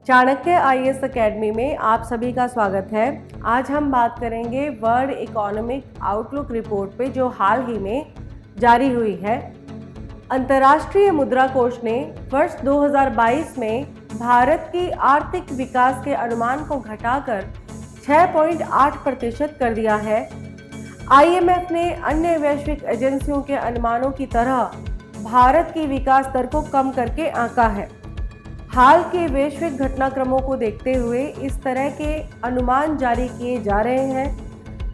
Chanakya IAS academy में आप सभी का स्वागत है। आज हम बात करेंगे वर्ल्ड इकोनॉमिक आउटलुक रिपोर्ट पे जो हाल ही में जारी हुई है। अंतर्राष्ट्रीय मुद्रा कोष ने वर्ष 2022 में भारत की आर्थिक विकास के अनुमान को घटाकर 6.8% कर दिया है। आईएमएफ ने अन्य वैश्विक एजेंसियों के अनुमानों की तरह भारत की विकास दर को कम करके आंका है। हाल के वैश्विक घटनाक्रमों को देखते हुए इस तरह के अनुमान जारी किए जा रहे हैं।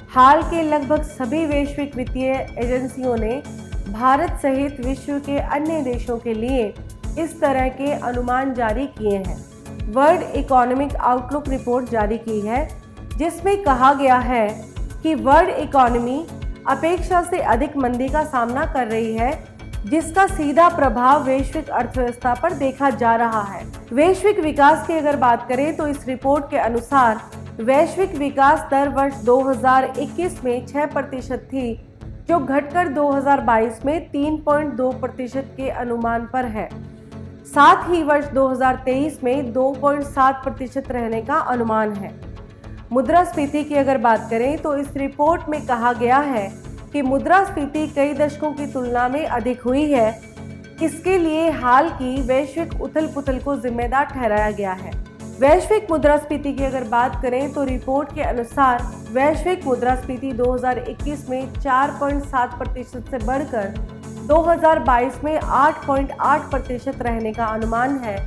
हाल के लगभग सभी वैश्विक वित्तीय एजेंसियों ने भारत सहित विश्व के अन्य देशों के लिए इस तरह के अनुमान जारी किए हैं। वर्ल्ड इकोनॉमिक आउटलुक रिपोर्ट जारी की है, जिसमें कहा गया है कि वर्ल्ड इकोनॉमी अपेक्षा से अधिक मंदी का सामना कर रही है, जिसका सीधा प्रभाव वैश्विक अर्थव्यवस्था पर देखा जा रहा है। वैश्विक विकास की अगर बात करें तो इस रिपोर्ट के अनुसार वैश्विक विकास दर वर्ष 2021 में 6% थी, जो घटकर 2022 में 3.2% के अनुमान पर है। साथ ही वर्ष 2023 में 2.7% रहने का अनुमान है। मुद्रास्फीति की अगर बात करें तो इस रिपोर्ट में कहा गया है कि मुद्रास्फीति कई दशकों की तुलना में अधिक हुई है। इसके लिए हाल की वैश्विक उथल-पुथल को जिम्मेदार ठहराया गया है। वैश्विक मुद्रास्फीति की अगर बात करें तो रिपोर्ट के अनुसार वैश्विक मुद्रास्फीति 2021 में 4.7% से बढ़कर 2022 में 8.8% रहने का अनुमान है,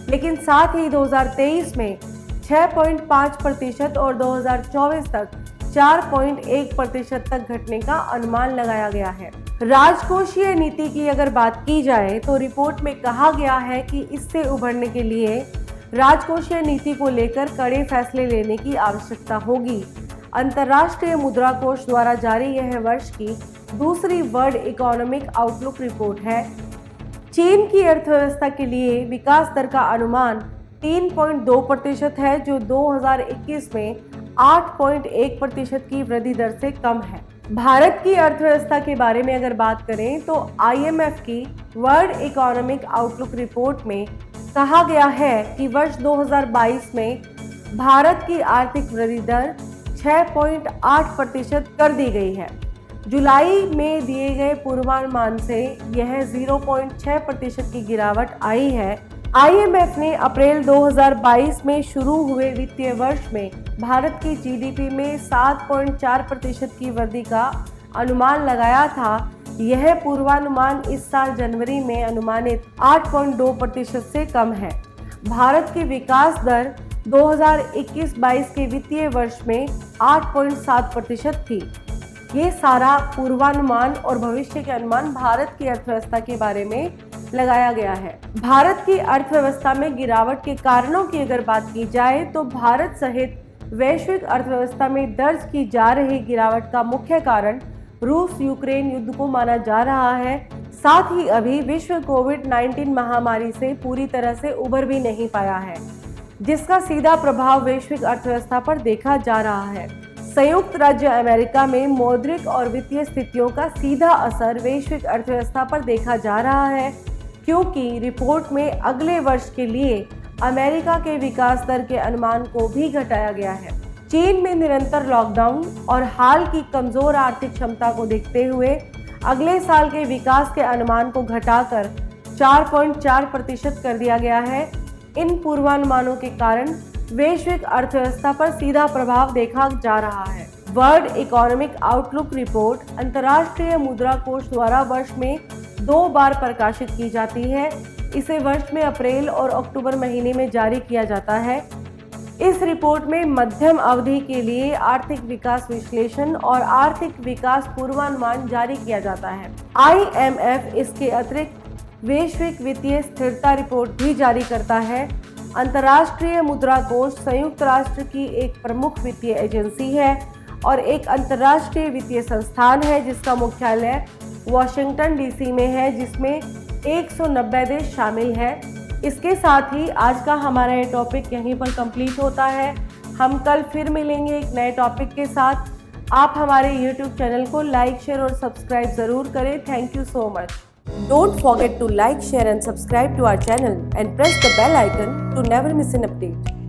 लेकिन साथ ही 2023 में 6.5% और 2024 तक 4.1% तक घटने का अनुमान लगाया गया है। राजकोषीय नीति की अगर बात की जाए तो रिपोर्ट में कहा गया है कि इससे उभरने के लिए राजकोषीय नीति को लेकर कड़े फैसले लेने की आवश्यकता होगी। अंतर्राष्ट्रीय मुद्रा कोष द्वारा जारी यह वर्ष की दूसरी वर्ल्ड इकोनॉमिक आउटलुक रिपोर्ट है। चीन की अर्थव्यवस्था के लिए विकास दर का अनुमान 3.2% है, जो 2021 में 8.1% की वृद्धि दर से कम है। भारत की अर्थव्यवस्था के बारे में अगर बात करें तो आईएमएफ की वर्ल्ड इकोनॉमिक आउटलुक रिपोर्ट में कहा गया है कि वर्ष 2022 में भारत की आर्थिक वृद्धि दर 6.8% कर दी गई है। जुलाई में दिए गए पूर्वानुमान से यह 0.6% की गिरावट आई है। आईएमएफ ने अप्रैल 2022 में शुरू हुए वित्तीय वर्ष में भारत की जीडीपी में 7.4% की वृद्धि का अनुमान लगाया था। यह पूर्वानुमान इस साल जनवरी में अनुमानित 8.2% से कम है। भारत की विकास दर 2021-22 के वित्तीय वर्ष में 8.7% थी। ये सारा पूर्वानुमान और भविष्य के अनुमान भारत की अर्थव्यवस्था के बारे में लगाया गया है। भारत की अर्थव्यवस्था में गिरावट के कारणों की अगर बात की जाए तो भारत सहित वैश्विक अर्थव्यवस्था में दर्ज की जा रही गिरावट का मुख्य कारण रूस यूक्रेन युद्ध को माना जा रहा है। साथ ही अभी विश्व कोविड-19 महामारी से पूरी तरह से उभर भी नहीं पाया है, जिसका सीधा प्रभाव वैश्विक अर्थव्यवस्था पर देखा जा रहा है। संयुक्त राज्य अमेरिका में मौद्रिक और वित्तीय स्थितियों का सीधा असर वैश्विक अर्थव्यवस्था पर देखा जा रहा है, क्योंकि रिपोर्ट में अगले वर्ष के लिए अमेरिका के विकास दर के अनुमान को भी घटाया गया है। चीन में निरंतर लॉकडाउन और हाल की कमजोर आर्थिक क्षमता को देखते हुए अगले साल के विकास के अनुमान को घटाकर 4.4% कर दिया गया है। इन पूर्वानुमानों के कारण वैश्विक अर्थव्यवस्था पर सीधा प्रभाव देखा जा रहा है। वर्ल्ड इकोनॉमिक आउटलुक रिपोर्ट अंतर्राष्ट्रीय मुद्रा कोष द्वारा वर्ष में 2 बार प्रकाशित की जाती है। इसे वर्ष में अप्रैल और अक्टूबर महीने में जारी किया जाता है। इस रिपोर्ट में मध्यम अवधि के लिए आर्थिक विकास विश्लेषण और आर्थिक विकास पूर्वानुमान जारी किया जाता है। आईएमएफ इसके अतिरिक्त वैश्विक वित्तीय स्थिरता रिपोर्ट भी जारी करता है। अंतर्राष्ट्रीय मुद्रा कोष संयुक्त राष्ट्र की एक प्रमुख वित्तीय एजेंसी है और एक अंतर्राष्ट्रीय वित्तीय संस्थान है, जिसका मुख्यालय वॉशिंगटन डीसी में है, जिसमें 190 देश शामिल हैं। इसके साथ ही आज का हमारा ये टॉपिक यहीं पर कंप्लीट होता है। हम कल फिर मिलेंगे एक नए टॉपिक के साथ। आप हमारे YouTube चैनल को लाइक, शेयर और सब्सक्राइब जरूर करें। Thank you so much. Don't forget to like, share and subscribe to our channel and press the bell icon to never miss an update.